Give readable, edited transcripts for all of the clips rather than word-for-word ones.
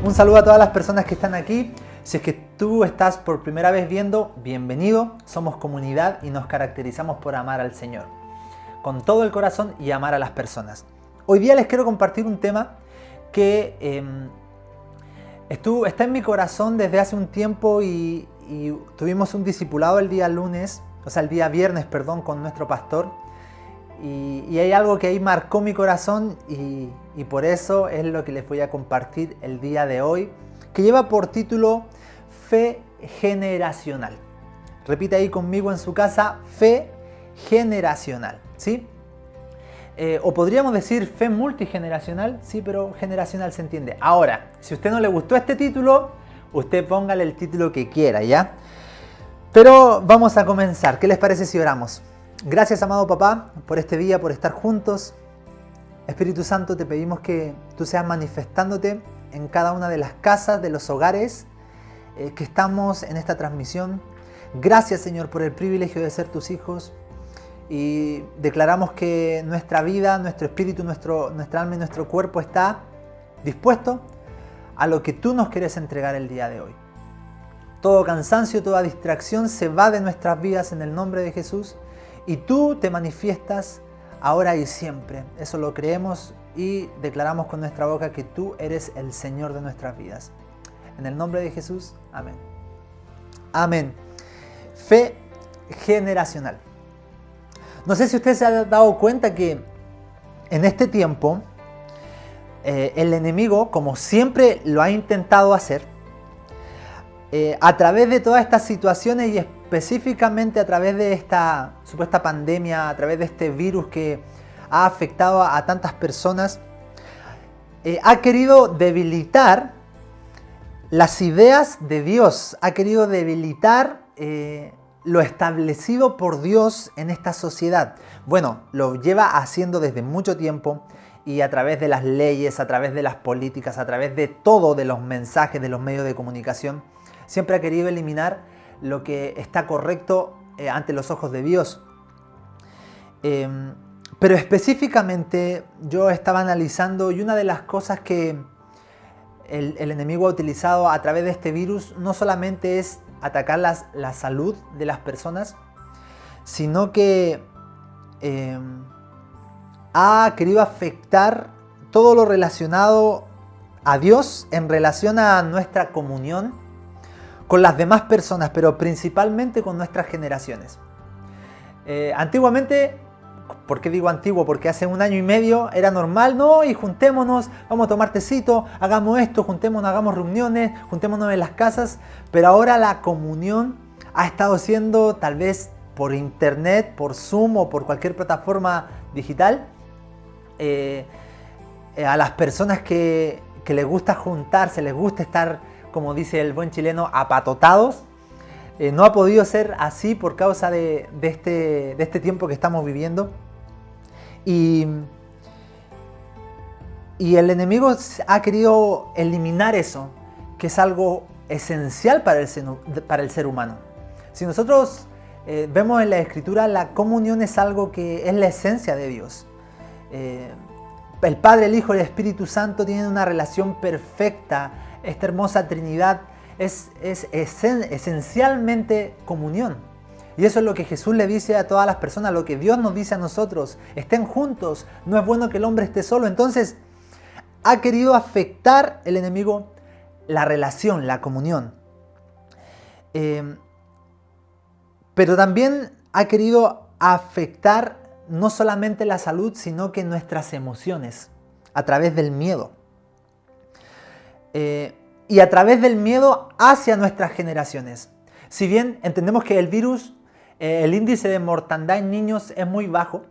Un saludo a todas las personas que están aquí. Si es que tú estás por primera vez viendo, bienvenido. Somos comunidad y nos caracterizamos por amar al Señor con todo el corazón y amar a las personas. Hoy día les quiero compartir un tema que está en mi corazón desde hace un tiempo y tuvimos un discipulado el día viernes, con nuestro pastor. Y hay algo que ahí marcó mi corazón y por eso es lo que les voy a compartir el día de hoy, que lleva por título Fe Generacional. Repite ahí conmigo en su casa, Fe Generacional, ¿sí? O podríamos decir fe multigeneracional, sí, pero generacional se entiende. Ahora, si a usted no le gustó este título, usted póngale el título que quiera, ¿ya? Pero vamos a comenzar. ¿Qué les parece si oramos? Gracias, amado papá, por este día, por estar juntos. Espíritu Santo, te pedimos que tú seas manifestándote en cada una de las casas, de los hogares que estamos en esta transmisión. Gracias, Señor, por el privilegio de ser tus hijos. Y declaramos que nuestra vida, nuestro espíritu, nuestra alma y nuestro cuerpo está dispuesto a lo que tú nos quieres entregar el día de hoy. Todo cansancio, toda distracción se va de nuestras vidas en el nombre de Jesús. Y tú te manifiestas ahora y siempre. Eso lo creemos y declaramos con nuestra boca que tú eres el Señor de nuestras vidas. En el nombre de Jesús, amén. Amén. Fe generacional. No sé si usted se ha dado cuenta que en este tiempo el enemigo, como siempre lo ha intentado hacer, a través de todas estas situaciones y específicamente a través de esta supuesta pandemia, a través de este virus que ha afectado a tantas personas, ha querido debilitar las ideas de Dios, ha querido debilitar lo establecido por Dios en esta sociedad. Bueno, lo lleva haciendo desde mucho tiempo y a través de las leyes, a través de las políticas, a través de todo, de los mensajes, de los medios de comunicación, siempre ha querido eliminar lo que está correcto ante los ojos de Dios. Pero específicamente yo estaba analizando y una de las cosas que el enemigo ha utilizado a través de este virus no solamente es atacar la salud de las personas, sino que ha querido afectar todo lo relacionado a Dios en relación a nuestra comunión con las demás personas, pero principalmente con nuestras generaciones. Antiguamente, ¿por qué digo antiguo? Porque hace 1 año y medio era normal, ¿no? Y juntémonos, vamos a tomar tecito, hagamos esto, juntémonos, hagamos reuniones, juntémonos en las casas. Pero ahora la comunión ha estado siendo tal vez por internet, por Zoom o por cualquier plataforma digital. A las personas que les gusta juntarse, les gusta estar, como dice el buen chileno, apatotados. No ha podido ser así por causa de este tiempo que estamos viviendo. Y el enemigo ha querido eliminar eso, que es algo esencial para el ser humano. Si nosotros vemos en la Escritura, la comunión es algo que es la esencia de Dios. El Padre, el Hijo y el Espíritu Santo tienen una relación perfecta. Esta hermosa Trinidad es esencialmente comunión. Y eso es lo que Jesús le dice a todas las personas, lo que Dios nos dice a nosotros. Estén juntos, no es bueno que el hombre esté solo. Entonces, ha querido afectar el enemigo la relación, la comunión. Pero también ha querido afectar no solamente la salud, sino que nuestras emociones, a través del miedo. Y a través del miedo hacia nuestras generaciones. Si bien entendemos que el virus, el índice de mortandad en niños es muy bajo,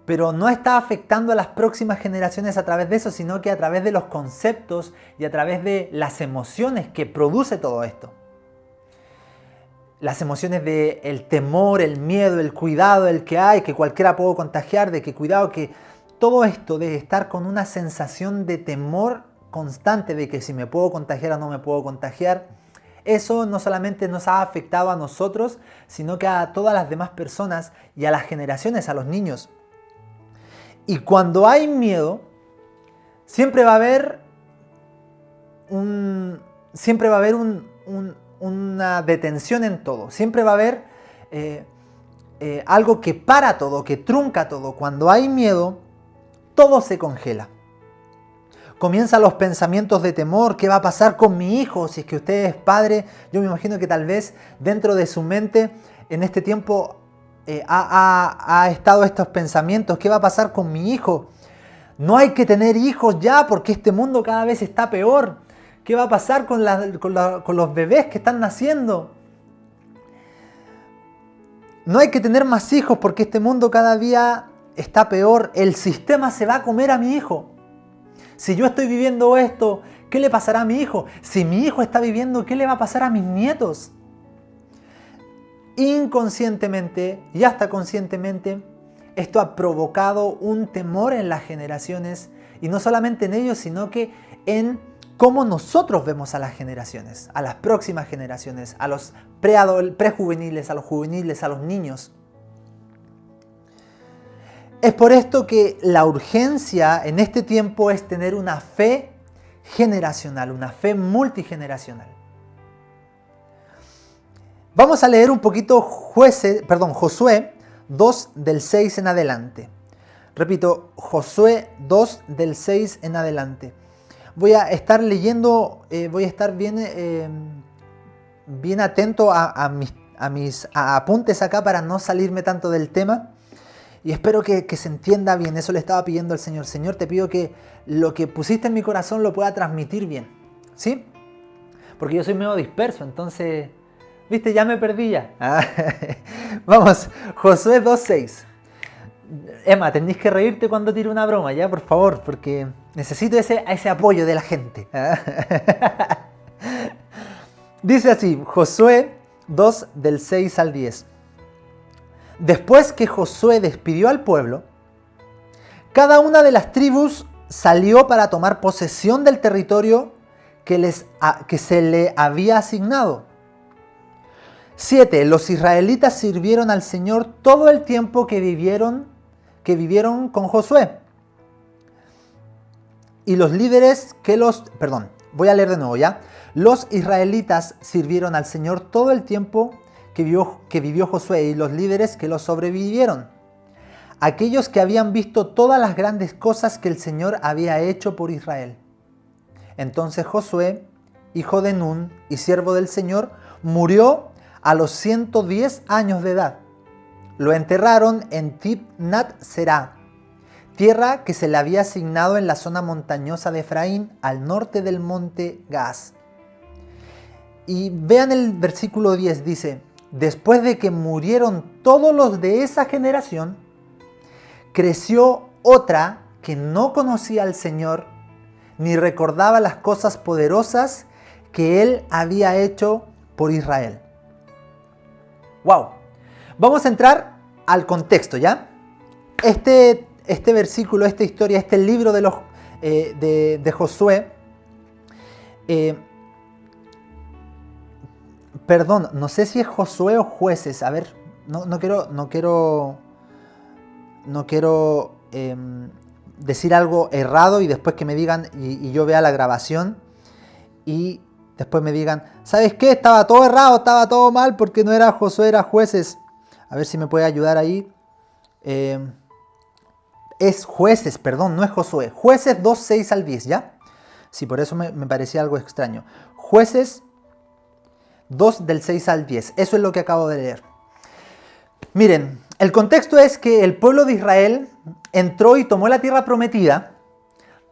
pero no está afectando a las próximas generaciones a través de eso, sino que a través de los conceptos y a través de las emociones que produce todo esto. Las emociones del temor, el miedo, el cuidado, el que hay, que cualquiera puedo contagiar, de que cuidado, que todo esto de estar con una sensación de temor constante de que si me puedo contagiar o no me puedo contagiar, eso no solamente nos ha afectado a nosotros, sino que a todas las demás personas y a las generaciones, a los niños. Y cuando hay miedo, siempre va a haber siempre va a haber una detención en todo. Siempre va a haber algo que para todo, que trunca todo. Cuando hay miedo, todo se congela. Comienzan los pensamientos de temor. ¿Qué va a pasar con mi hijo? Si es que usted es padre, yo me imagino que tal vez dentro de su mente en este tiempo ha estado estos pensamientos. ¿Qué va a pasar con mi hijo? No hay que tener hijos ya porque este mundo cada vez está peor. ¿Qué va a pasar con los bebés que están naciendo? No hay que tener más hijos porque este mundo cada día está peor. El sistema se va a comer a mi hijo. Si yo estoy viviendo esto, ¿qué le pasará a mi hijo? Si mi hijo está viviendo, ¿qué le va a pasar a mis nietos? Inconscientemente y hasta conscientemente, esto ha provocado un temor en las generaciones, y no solamente en ellos, sino que en cómo nosotros vemos a las generaciones, a las próximas generaciones, a los prejuveniles, a los juveniles, a los niños. Es por esto que la urgencia en este tiempo es tener una fe generacional, una fe multigeneracional. Vamos a leer un poquito Josué 2 del 6 en adelante. Repito, Josué 2 del 6 en adelante. Voy a estar leyendo, voy a estar bien atento a mis apuntes acá para no salirme tanto del tema. Y espero que se entienda bien. Eso le estaba pidiendo al Señor. Señor, te pido que lo que pusiste en mi corazón lo pueda transmitir bien. ¿Sí? Porque yo soy medio disperso, entonces... ¿Viste? Ya me perdí ya. Vamos, Josué 2.6. Emma, tenés que reírte cuando tire una broma, ya, por favor, porque necesito ese apoyo de la gente. Dice así, Josué 2 del 6 al 10. Después que Josué despidió al pueblo, cada una de las tribus salió para tomar posesión del territorio que se le había asignado. 7. Los israelitas sirvieron al Señor todo el tiempo que vivieron con Josué. Y los líderes voy a leer de nuevo ya. Los israelitas sirvieron al Señor todo el tiempo que vivió Josué y los líderes que lo sobrevivieron. Aquellos que habían visto todas las grandes cosas que el Señor había hecho por Israel. Entonces Josué, hijo de Nun y siervo del Señor, murió a los 110 años de edad. Lo enterraron en Timnat Será, tierra que se le había asignado en la zona montañosa de Efraín, al norte del monte Gaas. Y vean el versículo 10, dice: después de que murieron todos los de esa generación, creció otra que no conocía al Señor, ni recordaba las cosas poderosas que Él había hecho por Israel. ¡Wow! Vamos a entrar al contexto, ¿ya? Este versículo, esta historia, este libro de Josué, no sé si es Josué o Jueces. A ver, no quiero decir algo errado y después que me digan y yo vea la grabación y después me digan, ¿sabes qué? Estaba todo errado, estaba todo mal porque no era Josué, era Jueces. A ver si me puede ayudar ahí. Es Jueces, perdón, no es Josué. Jueces 2, 6 al 10, ¿ya? Sí, por eso me parecía algo extraño. Jueces 2 del 6 al 10. Eso es lo que acabo de leer. Miren, el contexto es que el pueblo de Israel entró y tomó la tierra prometida.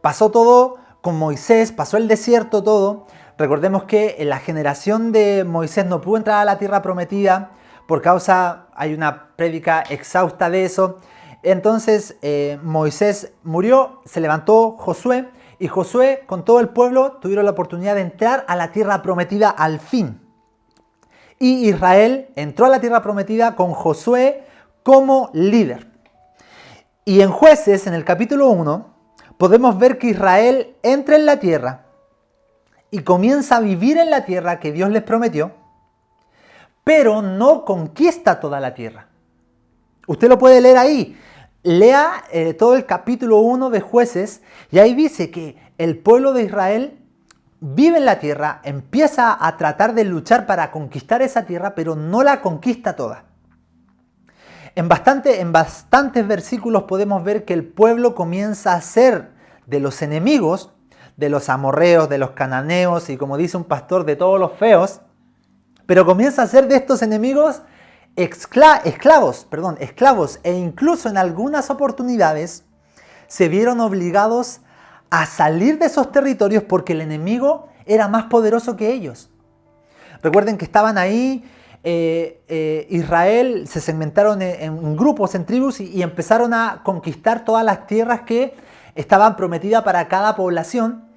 Pasó todo con Moisés, pasó el desierto, todo. Recordemos que en la generación de Moisés no pudo entrar a la tierra prometida por causa, hay una prédica exhausta de eso. Entonces Moisés murió, se levantó Josué y Josué con todo el pueblo tuvieron la oportunidad de entrar a la tierra prometida al fin. Y Israel entró a la tierra prometida con Josué como líder. Y en Jueces, en el capítulo 1, podemos ver que Israel entra en la tierra y comienza a vivir en la tierra que Dios les prometió, pero no conquista toda la tierra. Usted lo puede leer ahí. Lea todo el capítulo 1 de Jueces y ahí dice que el pueblo de Israel vive en la tierra, empieza a tratar de luchar para conquistar esa tierra, pero no la conquista toda. En bastantes versículos podemos ver que el pueblo comienza a ser de los enemigos, de los amorreos, de los cananeos y, como dice un pastor, de todos los feos, pero comienza a ser de estos enemigos esclavos, e incluso en algunas oportunidades se vieron obligados a salir de esos territorios porque el enemigo era más poderoso que ellos. Recuerden que estaban ahí, Israel, se segmentaron en grupos, en tribus y empezaron a conquistar todas las tierras que estaban prometidas para cada población.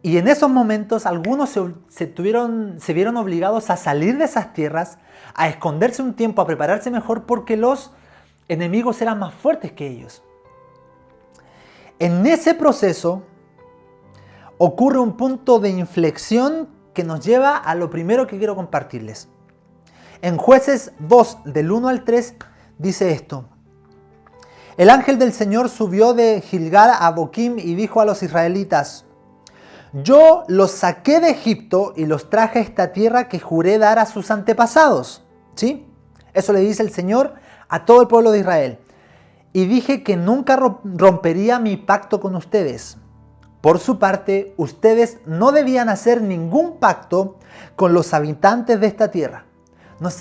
Y en esos momentos algunos se vieron obligados a salir de esas tierras, a esconderse un tiempo, a prepararse mejor porque los enemigos eran más fuertes que ellos. En ese proceso ocurre un punto de inflexión que nos lleva a lo primero que quiero compartirles. En Jueces 2, del 1 al 3, dice esto: El ángel del Señor subió de Gilgal a Boquim y dijo a los israelitas: Yo los saqué de Egipto y los traje a esta tierra que juré dar a sus antepasados. ¿Sí? Eso le dice el Señor a todo el pueblo de Israel. Y dije que nunca rompería mi pacto con ustedes. Por su parte, ustedes no debían hacer ningún pacto con los habitantes de esta tierra.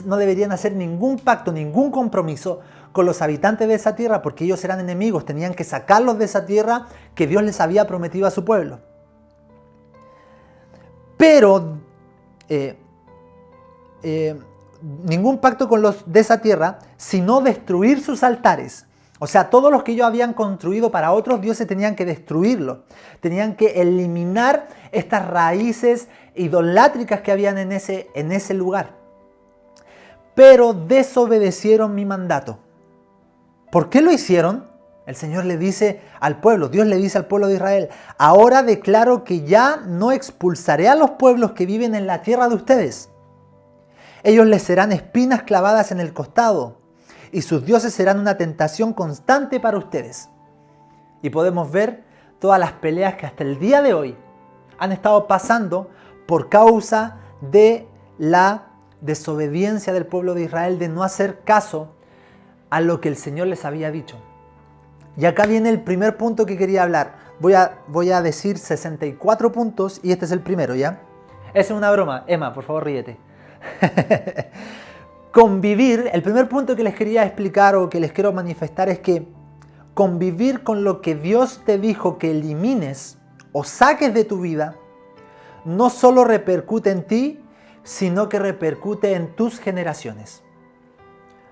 No deberían hacer ningún pacto, ningún compromiso con los habitantes de esa tierra, porque ellos eran enemigos, tenían que sacarlos de esa tierra que Dios les había prometido a su pueblo. Pero ningún pacto con los de esa tierra, sino destruir sus altares. O sea, todos los que ellos habían construido para otros dioses tenían que destruirlo. Tenían que eliminar estas raíces idolátricas que habían en ese lugar. Pero desobedecieron mi mandato. ¿Por qué lo hicieron? El Señor le dice al pueblo, Dios le dice al pueblo de Israel: ahora declaro que ya no expulsaré a los pueblos que viven en la tierra de ustedes. Ellos les serán espinas clavadas en el costado, y sus dioses serán una tentación constante para ustedes. Y podemos ver todas las peleas que hasta el día de hoy han estado pasando por causa de la desobediencia del pueblo de Israel, de no hacer caso a lo que el Señor les había dicho. Y acá viene el primer punto que quería hablar. Voy a decir 64 puntos y este es el primero, ¿ya? Esa es una broma. Emma, por favor, ríete. Convivir, el primer punto que les quería explicar o que les quiero manifestar es que convivir con lo que Dios te dijo que elimines o saques de tu vida no solo repercute en ti, sino que repercute en tus generaciones.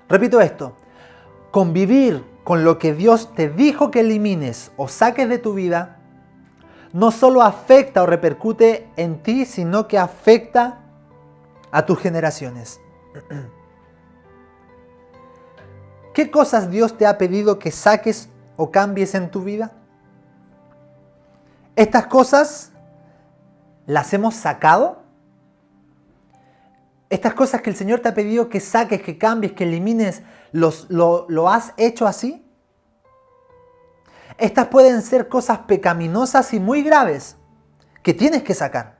Repito esto: convivir con lo que Dios te dijo que elimines o saques de tu vida no solo afecta o repercute en ti, sino que afecta a tus generaciones. ¿Qué cosas Dios te ha pedido que saques o cambies en tu vida? ¿Estas cosas las hemos sacado? ¿Estas cosas que el Señor te ha pedido que saques, que cambies, que elimines, lo has hecho así? Estas pueden ser cosas pecaminosas y muy graves que tienes que sacar.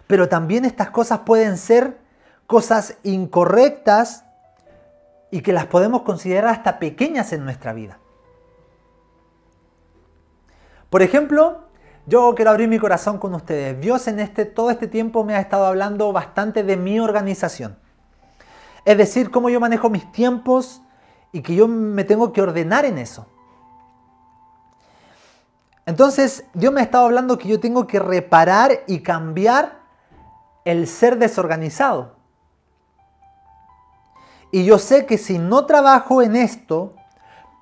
Pero también estas cosas pueden ser cosas incorrectas y que las podemos considerar hasta pequeñas en nuestra vida. Por ejemplo, yo quiero abrir mi corazón con ustedes. Dios en todo este tiempo me ha estado hablando bastante de mi organización. Es decir, cómo yo manejo mis tiempos y que yo me tengo que ordenar en eso. Entonces, Dios me ha estado hablando que yo tengo que reparar y cambiar el ser desorganizado. Y yo sé que si no trabajo en esto,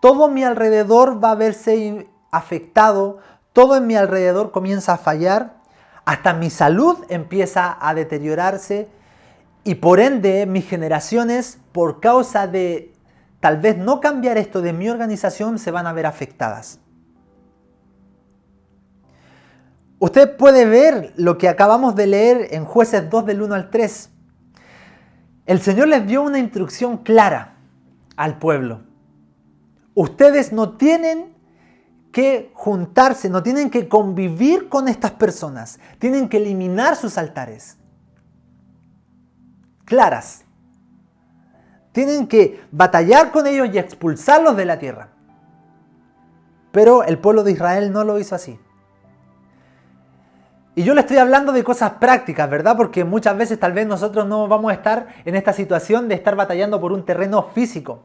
todo mi alrededor va a verse afectado, todo en mi alrededor comienza a fallar, hasta mi salud empieza a deteriorarse y por ende mis generaciones, por causa de tal vez no cambiar esto de mi organización, se van a ver afectadas. Usted puede ver lo que acabamos de leer en Jueces 2 del 1 al 3. El Señor les dio una instrucción clara al pueblo. Ustedes no tienen que juntarse, no tienen que convivir con estas personas. Tienen que eliminar sus altares. Claras. Tienen que batallar con ellos y expulsarlos de la tierra. Pero el pueblo de Israel no lo hizo así. Y yo le estoy hablando de cosas prácticas, ¿verdad? Porque muchas veces tal vez nosotros no vamos a estar en esta situación de estar batallando por un terreno físico.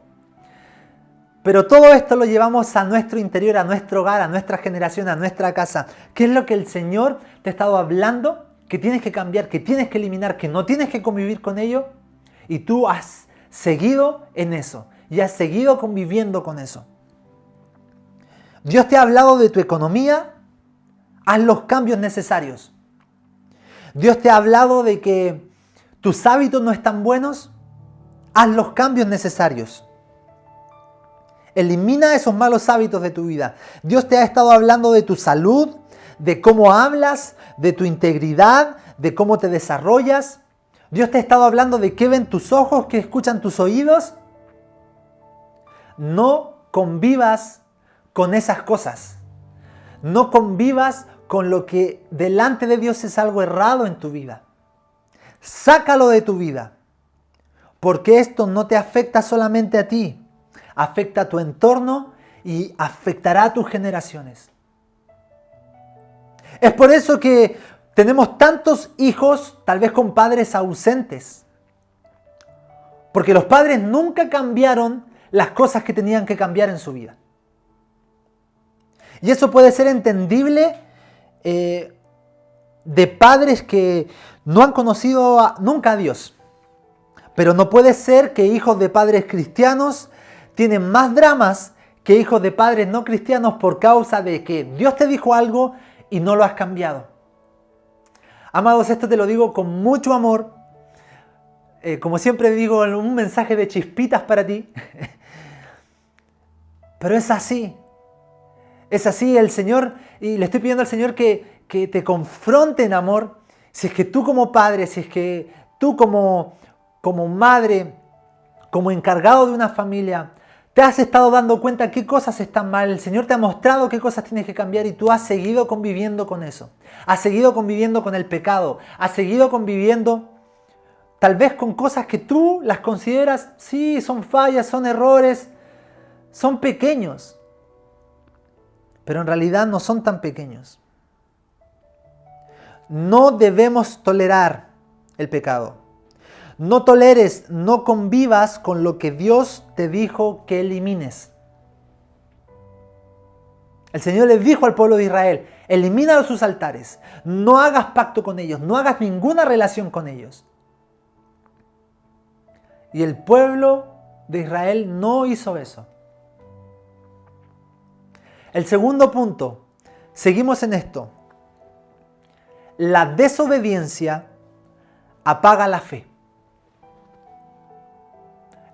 Pero todo esto lo llevamos a nuestro interior, a nuestro hogar, a nuestra generación, a nuestra casa. ¿Qué es lo que el Señor te ha estado hablando? Que tienes que cambiar, que tienes que eliminar, que no tienes que convivir con ello. Y tú has seguido en eso y has seguido conviviendo con eso. Dios te ha hablado de tu economía. Haz los cambios necesarios. Dios te ha hablado de que tus hábitos no están buenos. Haz los cambios necesarios. Elimina esos malos hábitos de tu vida. Dios te ha estado hablando de tu salud, de cómo hablas, de tu integridad, de cómo te desarrollas. Dios te ha estado hablando de qué ven tus ojos, qué escuchan tus oídos. No convivas con esas cosas. No convivas con lo que delante de Dios es algo errado en tu vida. Sácalo de tu vida. Porque esto no te afecta solamente a ti. Afecta a tu entorno y afectará a tus generaciones. Es por eso que tenemos tantos hijos, tal vez con padres ausentes. Porque los padres nunca cambiaron las cosas que tenían que cambiar en su vida. Y eso puede ser entendible de padres que no han conocido nunca a Dios. Pero no puede ser que hijos de padres cristianos tienen más dramas que hijos de padres no cristianos por causa de que Dios te dijo algo y no lo has cambiado. Amados, esto te lo digo con mucho amor. Como siempre digo, un mensaje de chispitas para ti. Pero es así. Es así el Señor, y le estoy pidiendo al Señor que te confronte en amor. Si es que tú como padre, si es que tú como madre, como encargado de una familia, te has estado dando cuenta qué cosas están mal. El Señor te ha mostrado qué cosas tienes que cambiar y tú has seguido conviviendo con eso. Has seguido conviviendo con el pecado. Has seguido conviviendo tal vez con cosas que tú las consideras, sí, son fallas, son errores, son pequeños. Pero en realidad no son tan pequeños. No debemos tolerar el pecado. No toleres, no convivas con lo que Dios te dijo que elimines. El Señor les dijo al pueblo de Israel, elimina sus altares, no hagas pacto con ellos, no hagas ninguna relación con ellos. Y el pueblo de Israel no hizo eso. El segundo punto, seguimos en esto. La desobediencia apaga la fe.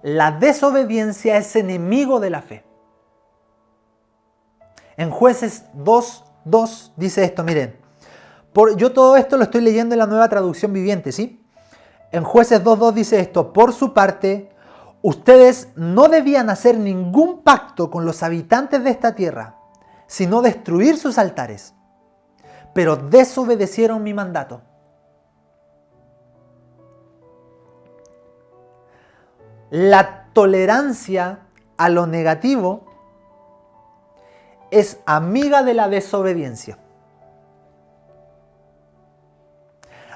La desobediencia es enemigo de la fe. En Jueces 2:2 dice esto, miren. Yo todo esto lo estoy leyendo en la Nueva Traducción Viviente, ¿sí? En Jueces 2:2 dice esto, por su parte, ustedes no debían hacer ningún pacto con los habitantes de esta tierra, sino destruir sus altares. Pero desobedecieron mi mandato. La tolerancia a lo negativo es amiga de la desobediencia.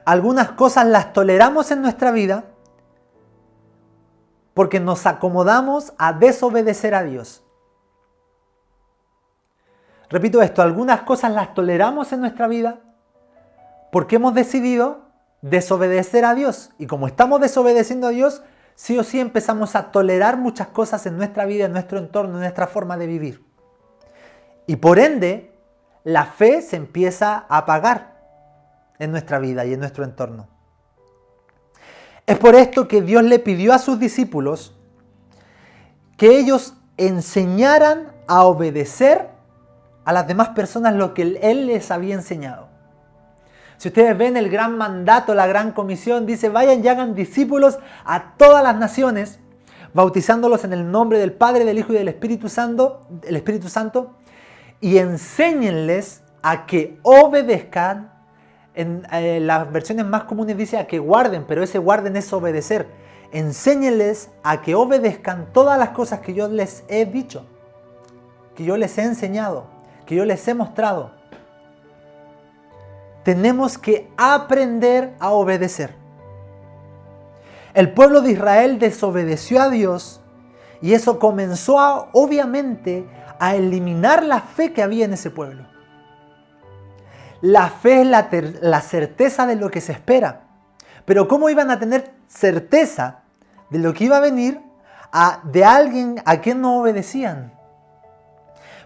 Algunas cosas las toleramos en nuestra vida porque nos acomodamos a desobedecer a Dios. Repito esto, algunas cosas las toleramos en nuestra vida porque hemos decidido desobedecer a Dios. Y como estamos desobedeciendo a Dios, sí o sí empezamos a tolerar muchas cosas en nuestra vida, en nuestro entorno, en nuestra forma de vivir. Y por ende, la fe se empieza a apagar en nuestra vida y en nuestro entorno. Es por esto que Dios le pidió a sus discípulos que ellos enseñaran a obedecer a las demás personas lo que Él les había enseñado. Si ustedes ven el gran mandato, la gran comisión, dice, vayan y hagan discípulos a todas las naciones, bautizándolos en el nombre del Padre, del Hijo y del Espíritu Santo, y enséñenles a que obedezcan. En las versiones más comunes dice a que guarden, pero ese guarden es obedecer. Enséñenles a que obedezcan todas las cosas que yo les he dicho, que yo les he enseñado, que yo les he mostrado. Tenemos que aprender a obedecer. El pueblo de Israel desobedeció a Dios y eso comenzó obviamente a eliminar la fe que había en ese pueblo. La fe es la certeza de lo que se espera. Pero ¿cómo iban a tener certeza de lo que iba a venir de alguien a quien no obedecían?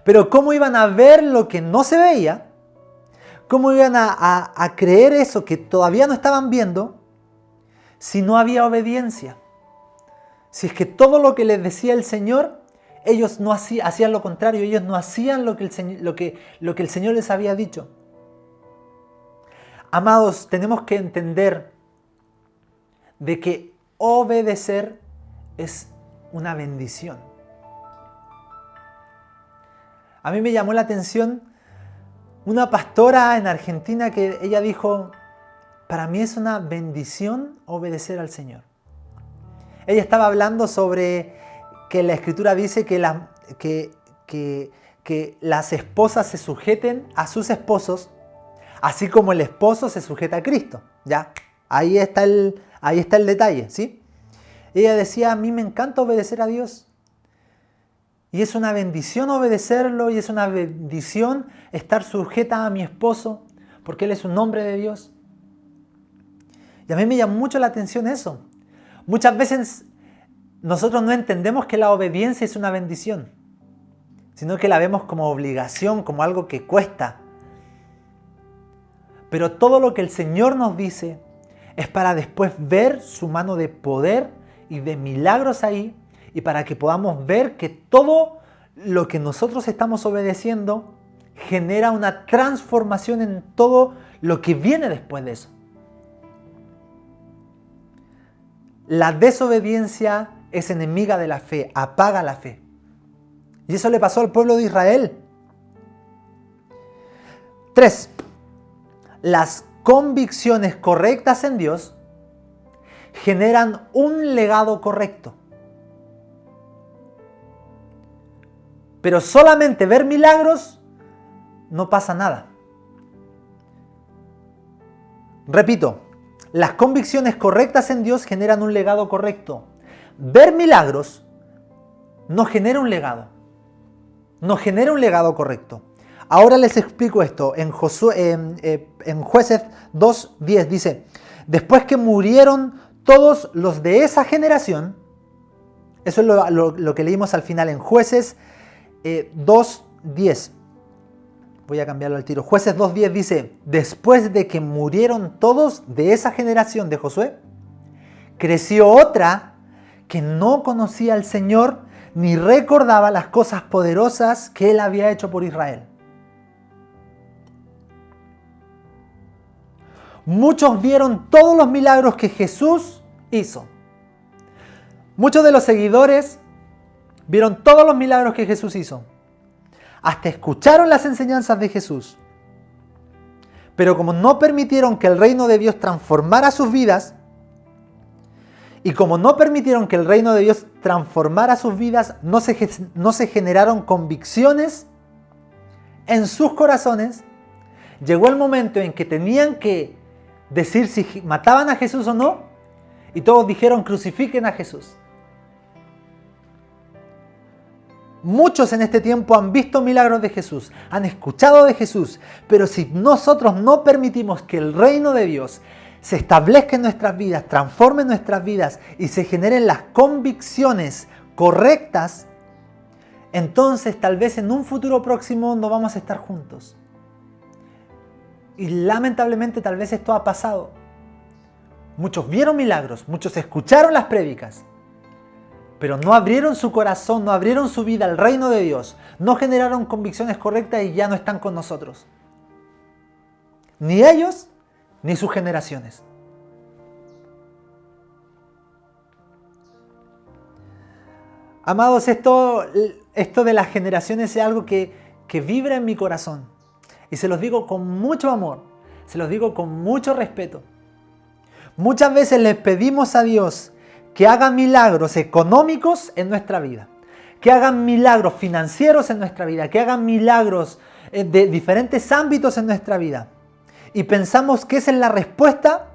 Pero ¿cómo iban a ver lo que no se veía? ¿Cómo iban a creer eso que todavía no estaban viendo si no había obediencia? Si es que todo lo que les decía el Señor, ellos no hacían lo contrario, ellos no hacían lo que el Señor les había dicho. Amados, tenemos que entender de que obedecer es una bendición. A mí me llamó la atención una pastora en Argentina que ella dijo, para mí es una bendición obedecer al Señor. Ella estaba hablando sobre que la Escritura dice que las esposas se sujeten a sus esposos, así como el esposo se sujeta a Cristo. ¿Ya? Ahí está el detalle, ¿sí? Ella decía, a mí me encanta obedecer a Dios. Y es una bendición obedecerlo y es una bendición estar sujeta a mi esposo porque Él es un hombre de Dios. Y a mí me llama mucho la atención eso. Muchas veces nosotros no entendemos que la obediencia es una bendición, sino que la vemos como obligación, como algo que cuesta. Pero todo lo que el Señor nos dice es para después ver su mano de poder y de milagros ahí, y para que podamos ver que todo lo que nosotros estamos obedeciendo genera una transformación en todo lo que viene después de eso. La desobediencia es enemiga de la fe, apaga la fe. Y eso le pasó al pueblo de Israel. 3. Las convicciones correctas en Dios generan un legado correcto. Pero solamente ver milagros no pasa nada. Repito, las convicciones correctas en Dios generan un legado correcto. Ver milagros no genera un legado. No genera un legado correcto. Ahora les explico esto. En Jueces 2:10 dice, después que murieron todos los de esa generación, eso es lo que leímos al final en Jueces 2:10. Voy a cambiarlo al tiro. Jueces 2:10 dice, después de que murieron todos de esa generación de Josué, creció otra que no conocía al Señor ni recordaba las cosas poderosas que Él había hecho por Israel. Muchos vieron todos los milagros que Jesús hizo. Muchos de los seguidores vieron todos los milagros que Jesús hizo. Hasta escucharon las enseñanzas de Jesús. Pero como no permitieron que el reino de Dios transformara sus vidas, y como no permitieron que el reino de Dios transformara sus vidas, no se generaron convicciones en sus corazones, llegó el momento en que tenían que decir si mataban a Jesús o no, y todos dijeron crucifiquen a Jesús. Muchos en este tiempo han visto milagros de Jesús, han escuchado de Jesús, pero si nosotros no permitimos que el reino de Dios se establezca en nuestras vidas, transforme nuestras vidas y se generen las convicciones correctas, entonces tal vez en un futuro próximo no vamos a estar juntos. Y lamentablemente tal vez esto ha pasado. Muchos vieron milagros, muchos escucharon las prédicas, pero no abrieron su corazón, no abrieron su vida al reino de Dios, no generaron convicciones correctas y ya no están con nosotros. Ni ellos, ni sus generaciones. Amados, esto de las generaciones es algo que que vibra en mi corazón. Y se los digo con mucho amor, se los digo con mucho respeto. Muchas veces les pedimos a Dios que haga milagros económicos en nuestra vida, que hagan milagros financieros en nuestra vida, que hagan milagros de diferentes ámbitos en nuestra vida. Y pensamos que esa es la respuesta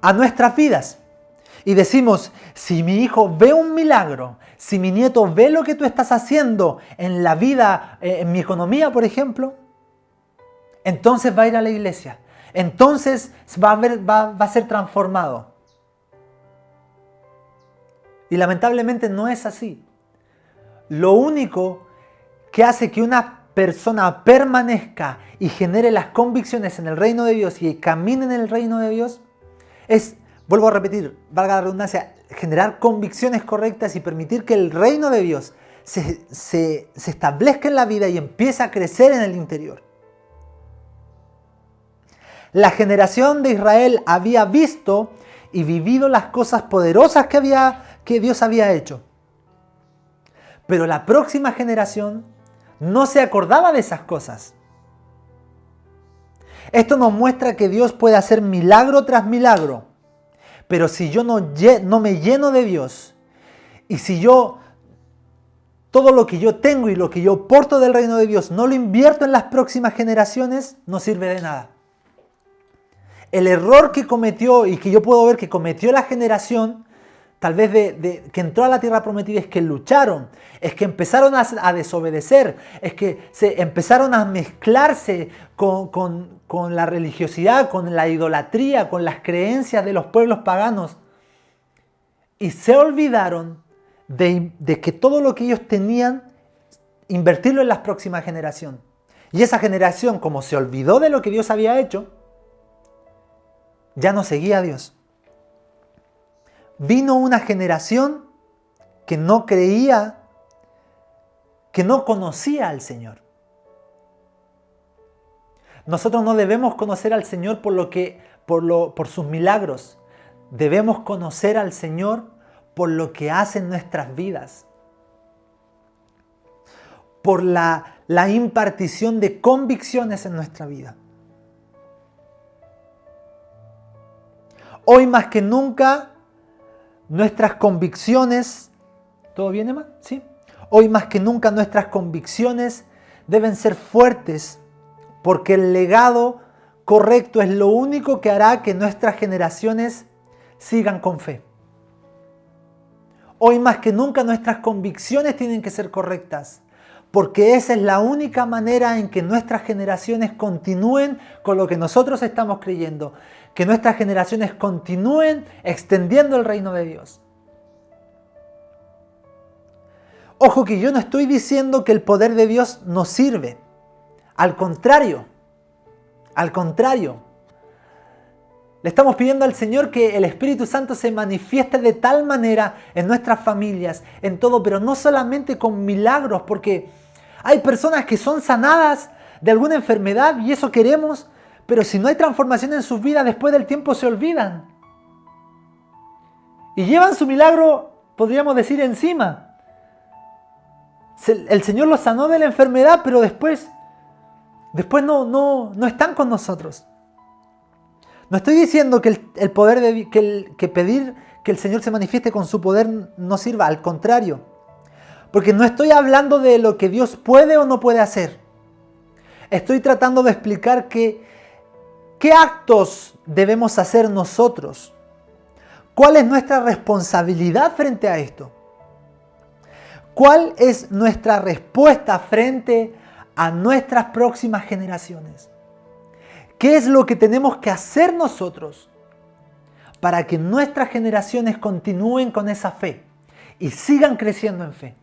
a nuestras vidas. Y decimos, si mi hijo ve un milagro, si mi nieto ve lo que tú estás haciendo en la vida, en mi economía, por ejemplo, entonces va a ir a la iglesia. Entonces va a ser transformado. Y lamentablemente no es así. Lo único que hace que una persona permanezca y genere las convicciones en el reino de Dios y camine en el reino de Dios es, vuelvo a repetir, valga la redundancia, generar convicciones correctas y permitir que el reino de Dios se establezca en la vida y empiece a crecer en el interior. La generación de Israel había visto y vivido las cosas poderosas que Dios había hecho. Pero la próxima generación no se acordaba de esas cosas. Esto nos muestra que Dios puede hacer milagro tras milagro. Pero si yo no me lleno de Dios, y si yo todo lo que yo tengo y lo que yo porto del reino de Dios no lo invierto en las próximas generaciones, no sirve de nada. El error que cometió y que yo puedo ver que cometió la generación, tal vez que entró a la tierra prometida, es que lucharon, es que empezaron a desobedecer, es que se empezaron a mezclarse con la religiosidad, con la idolatría, con las creencias de los pueblos paganos. Y se olvidaron de que todo lo que ellos tenían, invertirlo en la próxima generación. Y esa generación, como se olvidó de lo que Dios había hecho, ya no seguía a Dios. Vino una generación que no creía, que no conocía al Señor. Nosotros no debemos conocer al Señor por sus milagros. Debemos conocer al Señor por lo que hace en nuestras vidas. Por la impartición de convicciones en nuestra vida. Hoy más que nunca, nuestras convicciones... ¿Todo bien, Emma? ¿Sí? Hoy más que nunca nuestras convicciones deben ser fuertes, porque el legado correcto es lo único que hará que nuestras generaciones sigan con fe. Hoy más que nunca nuestras convicciones tienen que ser correctas, porque esa es la única manera en que nuestras generaciones continúen con lo que nosotros estamos creyendo, que nuestras generaciones continúen extendiendo el reino de Dios. Ojo que yo no estoy diciendo que el poder de Dios no sirve. Al contrario. Le estamos pidiendo al Señor que el Espíritu Santo se manifieste de tal manera en nuestras familias, en todo, pero no solamente con milagros, porque hay personas que son sanadas de alguna enfermedad y eso queremos, pero si no hay transformación en sus vidas, después del tiempo se olvidan. Y llevan su milagro, podríamos decir, encima. El Señor los sanó de la enfermedad, pero después no están con nosotros. No estoy diciendo que el poder que pedir que el Señor se manifieste con su poder no sirva, al contrario. Porque no estoy hablando de lo que Dios puede o no puede hacer. Estoy tratando de explicar qué actos debemos hacer nosotros. ¿Cuál es nuestra responsabilidad frente a esto? ¿Cuál es nuestra respuesta frente a nuestras próximas generaciones? ¿Qué es lo que tenemos que hacer nosotros para que nuestras generaciones continúen con esa fe y sigan creciendo en fe?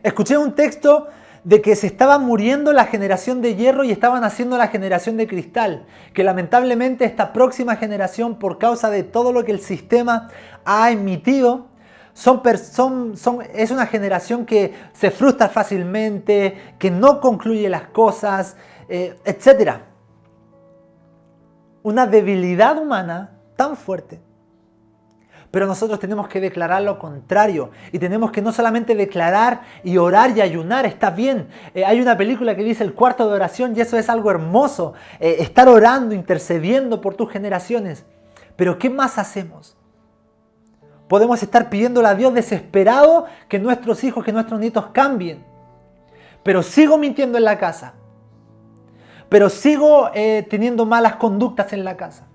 Escuché un texto de que se estaba muriendo la generación de hierro y estaban haciendo la generación de cristal, que lamentablemente esta próxima generación, por causa de todo lo que el sistema ha emitido, es una generación que se frustra fácilmente, que no concluye las cosas, etc. Una debilidad humana tan fuerte. Pero nosotros tenemos que declarar lo contrario. Y tenemos que no solamente declarar y orar y ayunar, está bien. Hay una película que dice el cuarto de oración y eso es algo hermoso. Estar orando, intercediendo por tus generaciones. Pero ¿qué más hacemos? Podemos estar pidiéndole a Dios desesperado que nuestros hijos, que nuestros nietos cambien. Pero sigo mintiendo en la casa. Pero sigo teniendo malas conductas en la casa.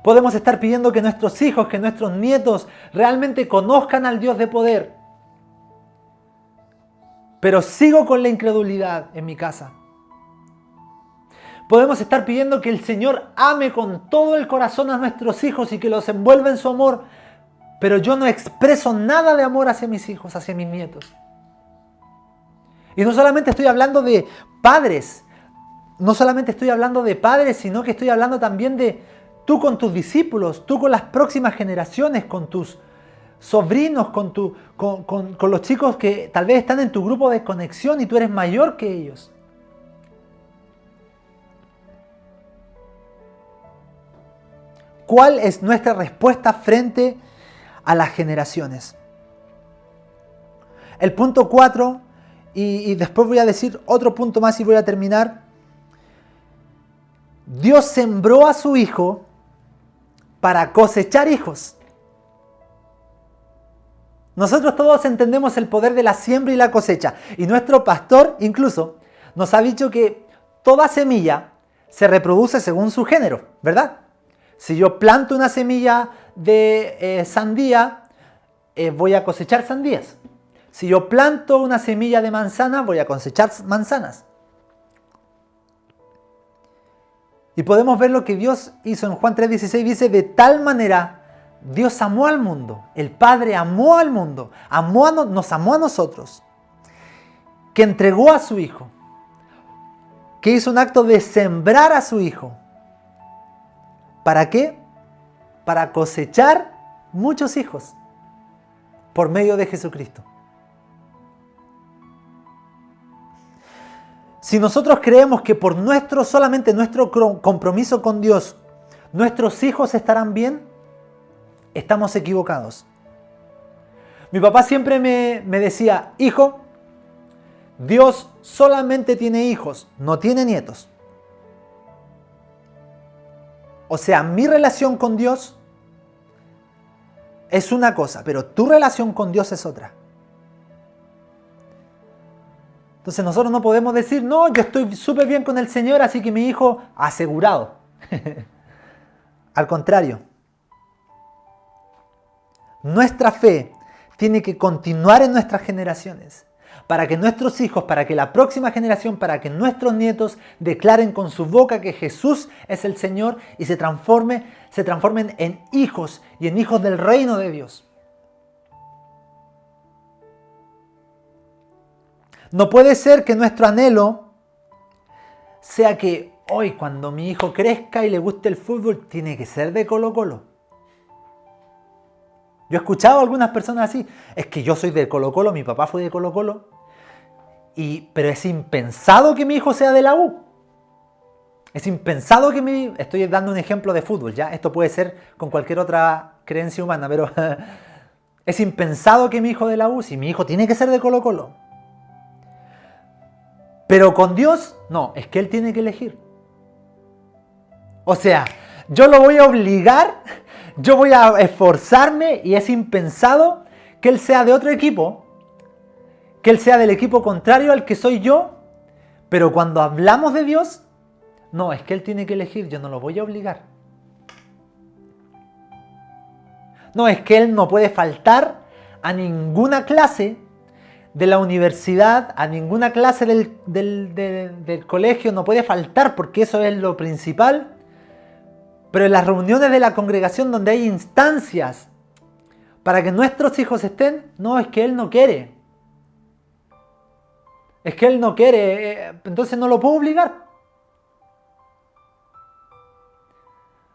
Podemos estar pidiendo que nuestros hijos, que nuestros nietos realmente conozcan al Dios de poder. Pero sigo con la incredulidad en mi casa. Podemos estar pidiendo que el Señor ame con todo el corazón a nuestros hijos y que los envuelva en su amor. Pero yo no expreso nada de amor hacia mis hijos, hacia mis nietos. Y no solamente estoy hablando de padres. No solamente estoy hablando de padres, sino que estoy hablando también de tú con tus discípulos, tú con las próximas generaciones, con tus sobrinos, con los chicos que tal vez están en tu grupo de conexión y tú eres mayor que ellos. ¿Cuál es nuestra respuesta frente a las generaciones? El punto 4, y después voy a decir otro punto más y voy a terminar. Dios sembró a su Hijo para cosechar hijos. Nosotros todos entendemos el poder de la siembra y la cosecha. Y nuestro pastor incluso nos ha dicho que toda semilla se reproduce según su género, ¿verdad? Si yo planto una semilla de sandía, voy a cosechar sandías. Si yo planto una semilla de manzana, voy a cosechar manzanas. Y podemos ver lo que Dios hizo en Juan 3:16, dice, de tal manera Dios amó al mundo, el Padre amó al mundo, nos amó a nosotros, que entregó a su Hijo, que hizo un acto de sembrar a su Hijo. ¿Para qué? Para cosechar muchos hijos por medio de Jesucristo. Si nosotros creemos que por solamente nuestro compromiso con Dios, nuestros hijos estarán bien, estamos equivocados. Mi papá siempre me decía, hijo, Dios solamente tiene hijos, no tiene nietos. O sea, mi relación con Dios es una cosa, pero tu relación con Dios es otra. Entonces nosotros no podemos decir, no, yo estoy súper bien con el Señor, así que mi hijo asegurado. Al contrario. Nuestra fe tiene que continuar en nuestras generaciones. Para que nuestros hijos, para que la próxima generación, para que nuestros nietos declaren con su boca que Jesús es el Señor y se transformen en hijos y en hijos del reino de Dios. No puede ser que nuestro anhelo sea que hoy cuando mi hijo crezca y le guste el fútbol, tiene que ser de Colo-Colo. Yo he escuchado a algunas personas así, es que yo soy de Colo-Colo, mi papá fue de Colo-Colo, pero es impensado que mi hijo sea de la U. Es impensado que estoy dando un ejemplo de fútbol, ¿ya? Esto puede ser con cualquier otra creencia humana, pero es impensado que mi hijo de la U, si mi hijo tiene que ser de Colo-Colo. Pero con Dios, no, es que Él tiene que elegir. O sea, yo lo voy a obligar, yo voy a esforzarme y es impensado que Él sea de otro equipo, que Él sea del equipo contrario al que soy yo, pero cuando hablamos de Dios, no, es que Él tiene que elegir, yo no lo voy a obligar. No, es que Él no puede faltar a ninguna clase de la universidad, a ninguna clase del colegio, no puede faltar porque eso es lo principal. Pero en las reuniones de la congregación donde hay instancias para que nuestros hijos estén, no, es que Él no quiere. Es que Él no quiere, entonces no lo puedo obligar.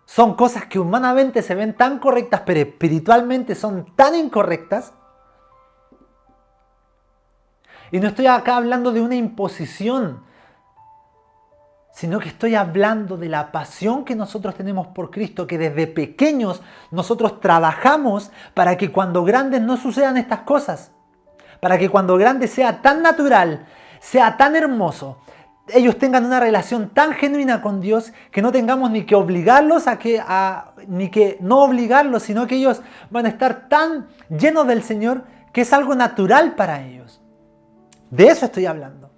Son cosas que humanamente se ven tan correctas, pero espiritualmente son tan incorrectas. Y no estoy acá hablando de una imposición, sino que estoy hablando de la pasión que nosotros tenemos por Cristo, que desde pequeños nosotros trabajamos para que cuando grandes no sucedan estas cosas, para que cuando grandes sea tan natural, sea tan hermoso, ellos tengan una relación tan genuina con Dios que no tengamos ni que obligarlos ni que no obligarlos, sino que ellos van a estar tan llenos del Señor que es algo natural para ellos. De eso estoy hablando.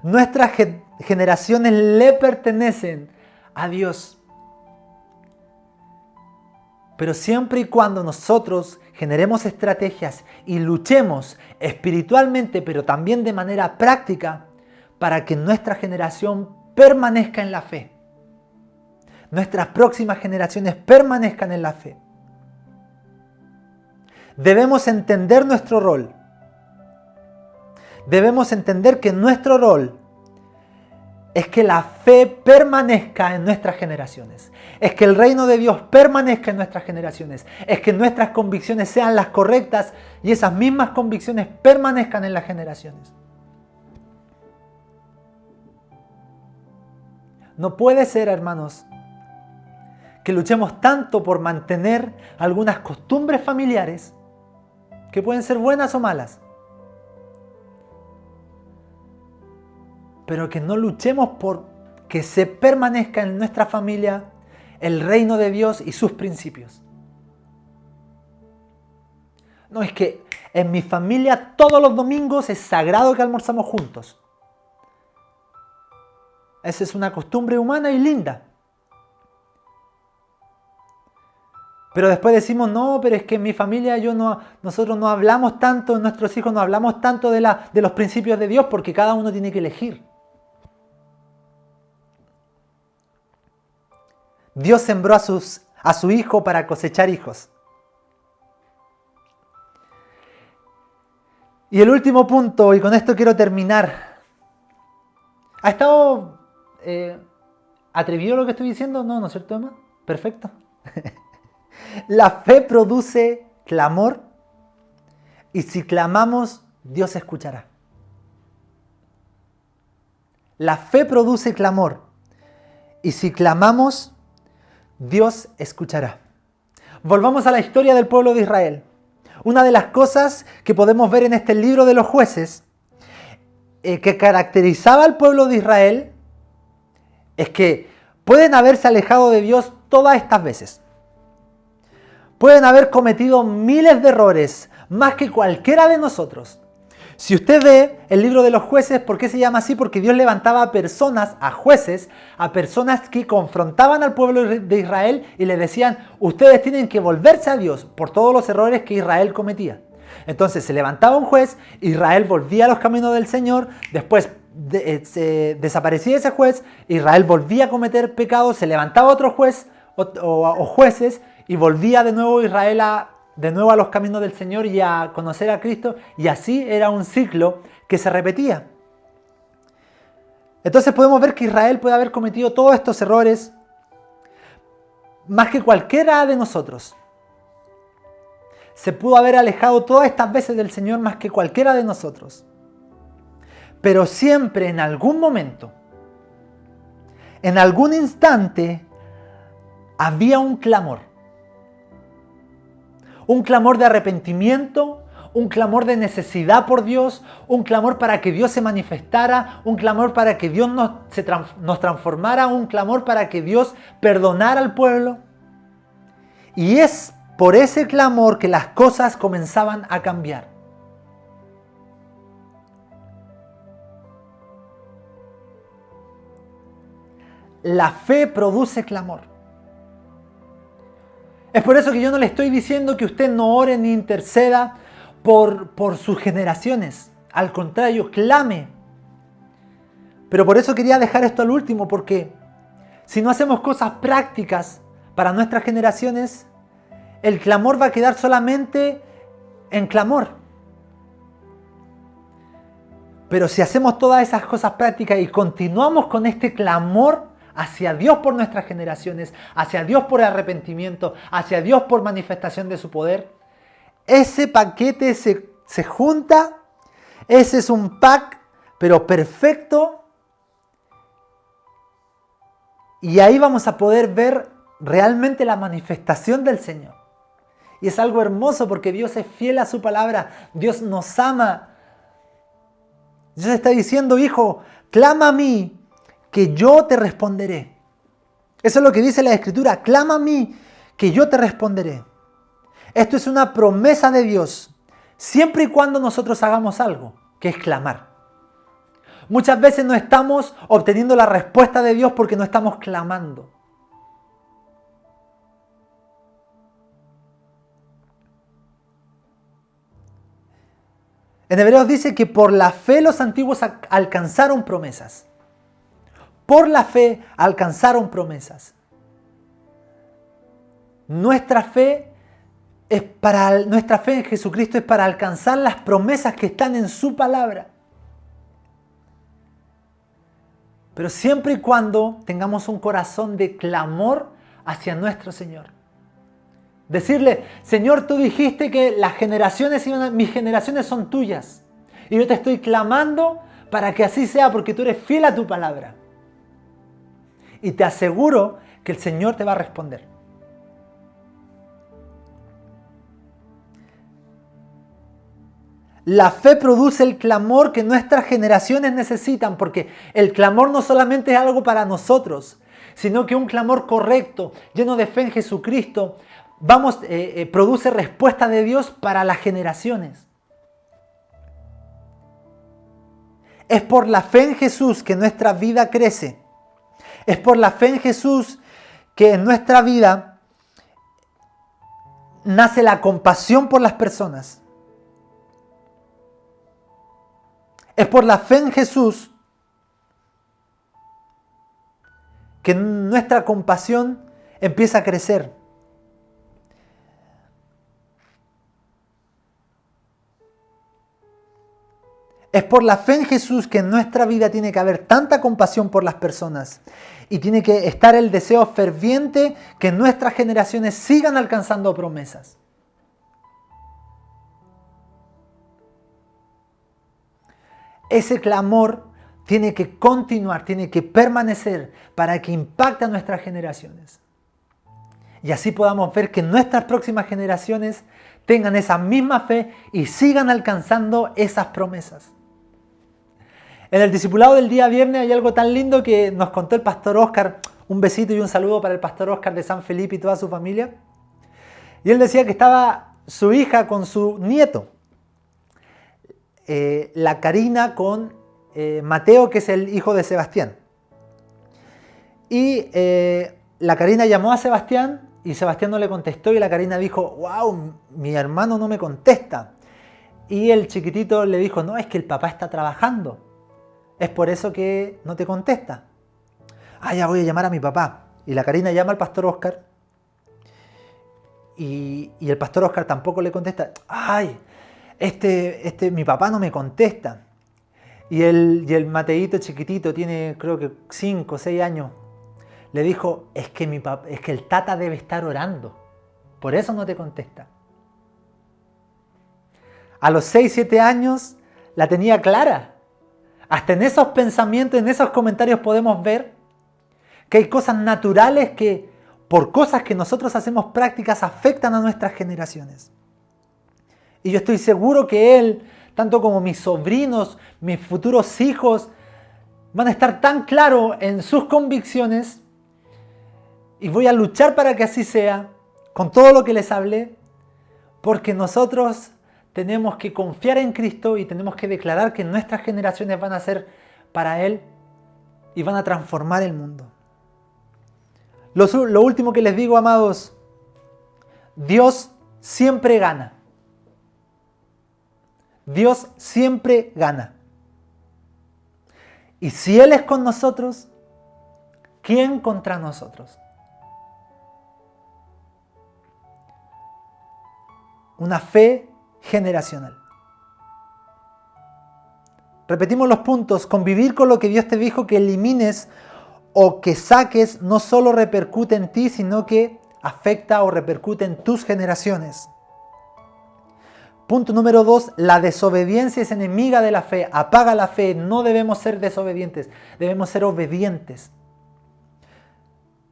Nuestras generaciones le pertenecen a Dios. Pero siempre y cuando nosotros generemos estrategias y luchemos espiritualmente, pero también de manera práctica, para que nuestra generación permanezca en la fe. Nuestras próximas generaciones permanezcan en la fe. Debemos entender nuestro rol. Debemos entender que nuestro rol es que la fe permanezca en nuestras generaciones. Es que el reino de Dios permanezca en nuestras generaciones. Es que nuestras convicciones sean las correctas y esas mismas convicciones permanezcan en las generaciones. No puede ser, hermanos, que luchemos tanto por mantener algunas costumbres familiares que pueden ser buenas o malas, pero que no luchemos por que se permanezca en nuestra familia el reino de Dios y sus principios. No, es que en mi familia todos los domingos es sagrado que almorzamos juntos. Esa es una costumbre humana y linda. Pero después decimos, no, pero es que en mi familia nosotros no hablamos tanto, nuestros hijos no hablamos tanto de los principios de Dios porque cada uno tiene que elegir. Dios sembró a su hijo para cosechar hijos. Y el último punto, y con esto quiero terminar. ¿Ha estado atrevido lo que estoy diciendo? No es cierto, Emma. Perfecto. La fe produce clamor y si clamamos, Dios escuchará. La fe produce clamor y si clamamos, Dios escuchará. Volvamos a la historia del pueblo de Israel. Una de las cosas que podemos ver en este libro de los jueces que caracterizaba al pueblo de Israel es que pueden haberse alejado de Dios todas estas veces. Pueden haber cometido miles de errores, más que cualquiera de nosotros. Si usted ve el libro de los jueces, ¿por qué se llama así? Porque Dios levantaba a personas, a jueces, a personas que confrontaban al pueblo de Israel y le decían, ustedes tienen que volverse a Dios por todos los errores que Israel cometía. Entonces se levantaba un juez, Israel volvía a los caminos del Señor, después se desaparecía ese juez, Israel volvía a cometer pecados, se levantaba otro juez o jueces y volvía de nuevo Israel a los caminos del Señor y a conocer a Cristo, y así era un ciclo que se repetía. Entonces podemos ver que Israel puede haber cometido todos estos errores más que cualquiera de nosotros. Se pudo haber alejado todas estas veces del Señor más que cualquiera de nosotros. Pero siempre en algún momento, en algún instante, había un clamor. Un clamor de arrepentimiento, un clamor de necesidad por Dios, un clamor para que Dios se manifestara, un clamor para que Dios nos transformara, un clamor para que Dios perdonara al pueblo. Y es por ese clamor que las cosas comenzaban a cambiar. La fe produce clamor. Es por eso que yo no le estoy diciendo que usted no ore ni interceda por sus generaciones. Al contrario, clame. Pero por eso quería dejar esto al último, porque si no hacemos cosas prácticas para nuestras generaciones, el clamor va a quedar solamente en clamor. Pero si hacemos todas esas cosas prácticas y continuamos con este clamor hacia Dios por nuestras generaciones, hacia Dios por arrepentimiento, hacia Dios por manifestación de su poder, ese paquete se junta, ese es un pack pero perfecto. Y ahí vamos a poder ver realmente la manifestación del Señor. Y es algo hermoso porque Dios es fiel a su palabra. Dios nos ama. Dios está diciendo, hijo, clama a mí, que yo te responderé. Eso es lo que dice la Escritura. Clama a mí, que yo te responderé. Esto es una promesa de Dios, siempre y cuando nosotros hagamos algo, que es clamar. Muchas veces no estamos obteniendo la respuesta de Dios porque no estamos clamando. En Hebreos dice que por la fe los antiguos alcanzaron promesas. Por la fe alcanzaron promesas. Nuestra fe en Jesucristo es para alcanzar las promesas que están en su palabra. Pero siempre y cuando tengamos un corazón de clamor hacia nuestro Señor. Decirle, Señor, tú dijiste que mis generaciones son tuyas. Y yo te estoy clamando para que así sea, porque tú eres fiel a tu palabra. Y te aseguro que el Señor te va a responder. La fe produce el clamor que nuestras generaciones necesitan, porque el clamor no solamente es algo para nosotros, sino que un clamor correcto, lleno de fe en Jesucristo, produce respuesta de Dios para las generaciones. Es por la fe en Jesús que nuestra vida crece. Es por la fe en Jesús que en nuestra vida nace la compasión por las personas. Es por la fe en Jesús que nuestra compasión empieza a crecer. Es por la fe en Jesús que en nuestra vida tiene que haber tanta compasión por las personas y tiene que estar el deseo ferviente que nuestras generaciones sigan alcanzando promesas. Ese clamor tiene que continuar, tiene que permanecer para que impacte a nuestras generaciones. Y así podamos ver que nuestras próximas generaciones tengan esa misma fe y sigan alcanzando esas promesas. En el discipulado del día viernes hay algo tan lindo que nos contó el pastor Oscar. Un besito y un saludo para el pastor Oscar de San Felipe y toda su familia. Y él decía que estaba su hija con su nieto. La Karina con Mateo, que es el hijo de Sebastián. Y la Karina llamó a Sebastián y Sebastián no le contestó y la Karina dijo, wow, mi hermano no me contesta. Y el chiquitito le dijo, no, es que el papá está trabajando. Es por eso que no te contesta. Ya voy a llamar a mi papá. Y la Karina llama al pastor Oscar y el pastor Oscar tampoco le contesta. Mi papá no me contesta. Y el Mateito chiquitito, tiene creo que 5 o 6 años, le dijo, es que el tata debe estar orando, por eso no te contesta. A los 6, 7 años la tenía clara. Hasta en esos pensamientos, en esos comentarios podemos ver que hay cosas naturales que, por cosas que nosotros hacemos prácticas, afectan a nuestras generaciones. Y yo estoy seguro que él, tanto como mis sobrinos, mis futuros hijos, van a estar tan claros en sus convicciones y voy a luchar para que así sea, con todo lo que les hablé, porque nosotros tenemos que confiar en Cristo y tenemos que declarar que nuestras generaciones van a ser para Él y van a transformar el mundo. Lo último que les digo, amados, Dios siempre gana. Dios siempre gana. Y si Él es con nosotros, ¿quién contra nosotros? Una fe generacional. Repetimos los puntos. Convivir con lo que Dios te dijo que elimines o que saques no solo repercute en ti, sino que afecta o repercute en tus generaciones. Punto número 2, la desobediencia es enemiga de la fe, apaga la fe, no debemos ser desobedientes, debemos ser obedientes.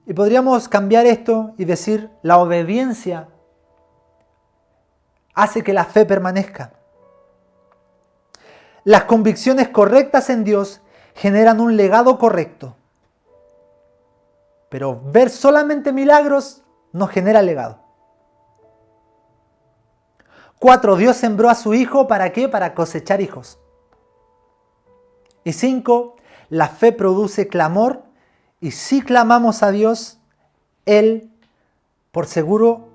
Y podríamos cambiar esto y decir, la obediencia hace que la fe permanezca. Las convicciones correctas en Dios generan un legado correcto. Pero ver solamente milagros no genera legado. 4. Dios sembró a su Hijo, ¿para qué? Para cosechar hijos. Y 5. La fe produce clamor, y si clamamos a Dios, Él, por seguro,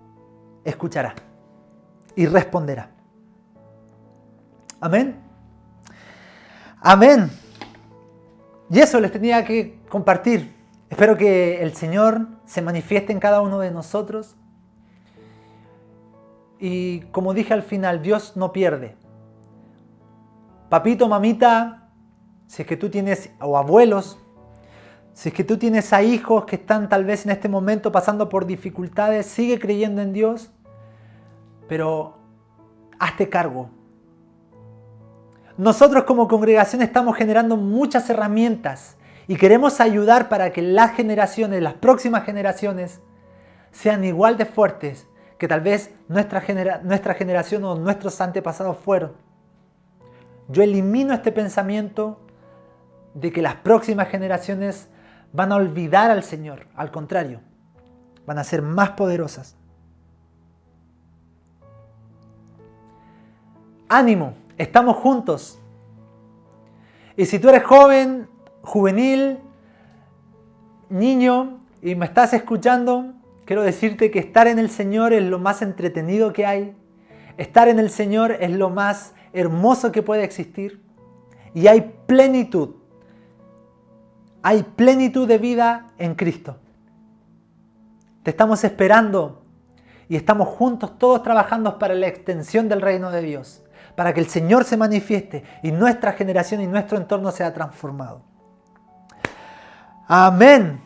escuchará y responderá. Amén. Amén. Y eso les tenía que compartir. Espero que el Señor se manifieste en cada uno de nosotros. Y como dije al final, Dios no pierde. Papito, mamita, si es que tú tienes, o abuelos, si es que tú tienes a hijos que están tal vez en este momento pasando por dificultades, sigue creyendo en Dios, pero hazte cargo. Nosotros como congregación estamos generando muchas herramientas y queremos ayudar para que las generaciones, las próximas generaciones, sean igual de fuertes que tal vez nuestra generación o nuestros antepasados fueron. Yo elimino este pensamiento de que las próximas generaciones van a olvidar al Señor. Al contrario, van a ser más poderosas. Ánimo, estamos juntos. Y si tú eres joven, juvenil, niño y me estás escuchando, quiero decirte que estar en el Señor es lo más entretenido que hay. Estar en el Señor es lo más hermoso que puede existir. Y hay plenitud. Hay plenitud de vida en Cristo. Te estamos esperando y estamos juntos todos trabajando para la extensión del reino de Dios. Para que el Señor se manifieste y nuestra generación y nuestro entorno sea transformado. Amén.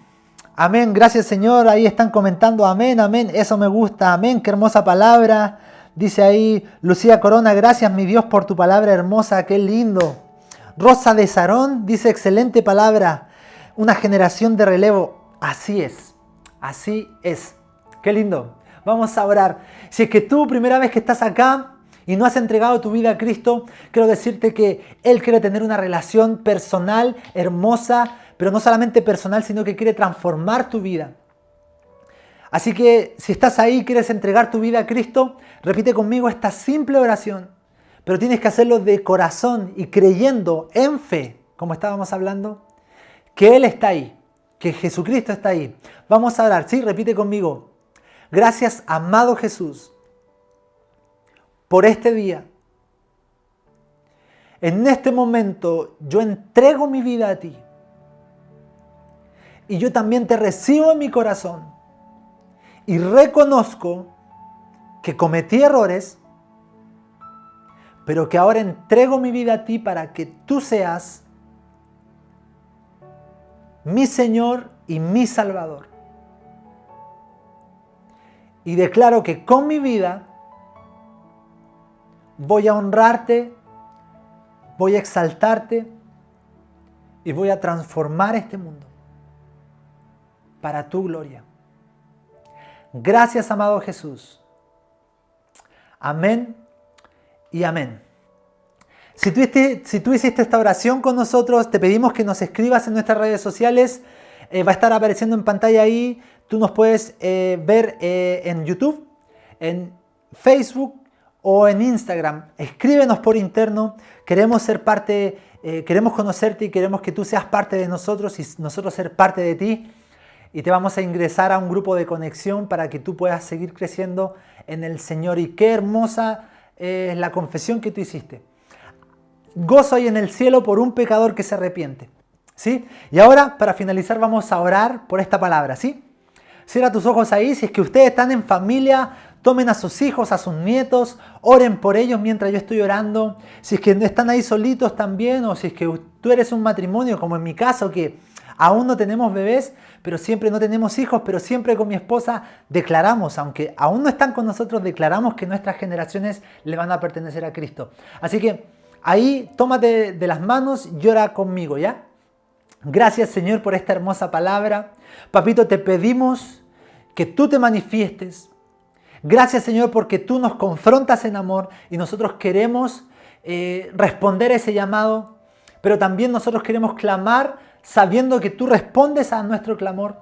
Amén, gracias Señor, ahí están comentando, amén, amén, eso me gusta, amén, qué hermosa palabra, dice ahí Lucía Corona, gracias mi Dios por tu palabra hermosa, qué lindo. Rosa de Sarón dice, excelente palabra, una generación de relevo, así es, qué lindo. Vamos a orar. Si es que tú, primera vez que estás acá y no has entregado tu vida a Cristo, quiero decirte que Él quiere tener una relación personal, hermosa, pero no solamente personal, sino que quiere transformar tu vida. Así que si estás ahí y quieres entregar tu vida a Cristo, repite conmigo esta simple oración. Pero tienes que hacerlo de corazón y creyendo en fe, como estábamos hablando, que Él está ahí, que Jesucristo está ahí. Vamos a orar, ¿sí? Repite conmigo. Gracias, amado Jesús, por este día. En este momento yo entrego mi vida a ti. Y yo también te recibo en mi corazón. Y reconozco que cometí errores, pero que ahora entrego mi vida a ti para que tú seas mi Señor y mi Salvador. Y declaro que con mi vida voy a honrarte, voy a exaltarte y voy a transformar este mundo para tu gloria. Gracias, amado Jesús. Amén y amén. Si tú hiciste esta oración con nosotros, te pedimos que nos escribas en nuestras redes sociales. Va a estar apareciendo en pantalla ahí. Tú nos puedes ver en YouTube, en Facebook o en Instagram. Escríbenos por interno. Queremos ser parte, queremos conocerte y queremos que tú seas parte de nosotros y nosotros ser parte de ti. Y te vamos a ingresar a un grupo de conexión para que tú puedas seguir creciendo en el Señor. Y qué hermosa es la confesión que tú hiciste. Gozo hay en el cielo por un pecador que se arrepiente. ¿Sí? Y ahora, para finalizar, vamos a orar por esta palabra. ¿Sí? Cierra tus ojos ahí. Si es que ustedes están en familia, tomen a sus hijos, a sus nietos, oren por ellos mientras yo estoy orando. Si es que están ahí solitos también, o si es que tú eres un matrimonio, como en mi caso, que Aún no tenemos bebés, pero siempre no tenemos hijos, pero siempre con mi esposa declaramos, aunque aún no están con nosotros, declaramos que nuestras generaciones le van a pertenecer a Cristo. Así que ahí tómate de las manos y ora conmigo, ¿ya? Gracias, Señor, por esta hermosa palabra. Papito, te pedimos que tú te manifiestes. Gracias, Señor, porque tú nos confrontas en amor y nosotros queremos responder a ese llamado, pero también nosotros queremos clamar sabiendo que tú respondes a nuestro clamor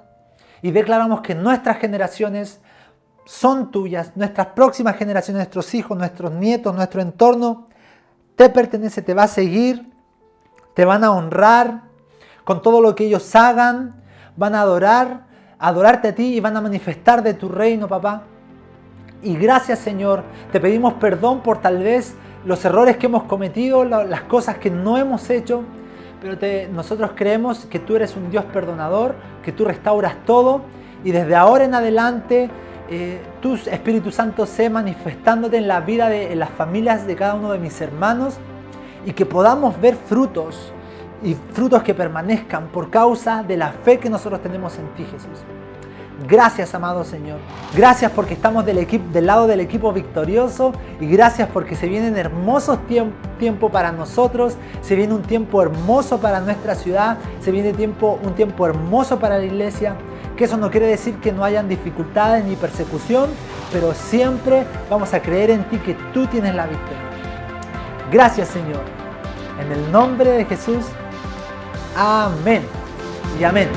y declaramos que nuestras generaciones son tuyas, nuestras próximas generaciones, nuestros hijos, nuestros nietos, nuestro entorno te pertenece, te va a seguir, te van a honrar con todo lo que ellos hagan, van a adorarte a ti y van a manifestar de tu reino, papá. Y gracias, Señor, te pedimos perdón por tal vez los errores que hemos cometido, las cosas que no hemos hecho, pero nosotros creemos que tú eres un Dios perdonador, que tú restauras todo y desde ahora en adelante tu Espíritu Santo sea manifestándote en la vida en las familias de cada uno de mis hermanos y que podamos ver frutos y frutos que permanezcan por causa de la fe que nosotros tenemos en ti, Jesús. Gracias, amado Señor. Gracias porque estamos del lado del equipo victorioso y gracias porque se vienen hermosos tiempos para nosotros, se viene un tiempo hermoso para nuestra ciudad, se viene un tiempo hermoso para la iglesia, que eso no quiere decir que no hayan dificultades ni persecución, pero siempre vamos a creer en ti que tú tienes la victoria. Gracias, Señor. En el nombre de Jesús, amén y amén.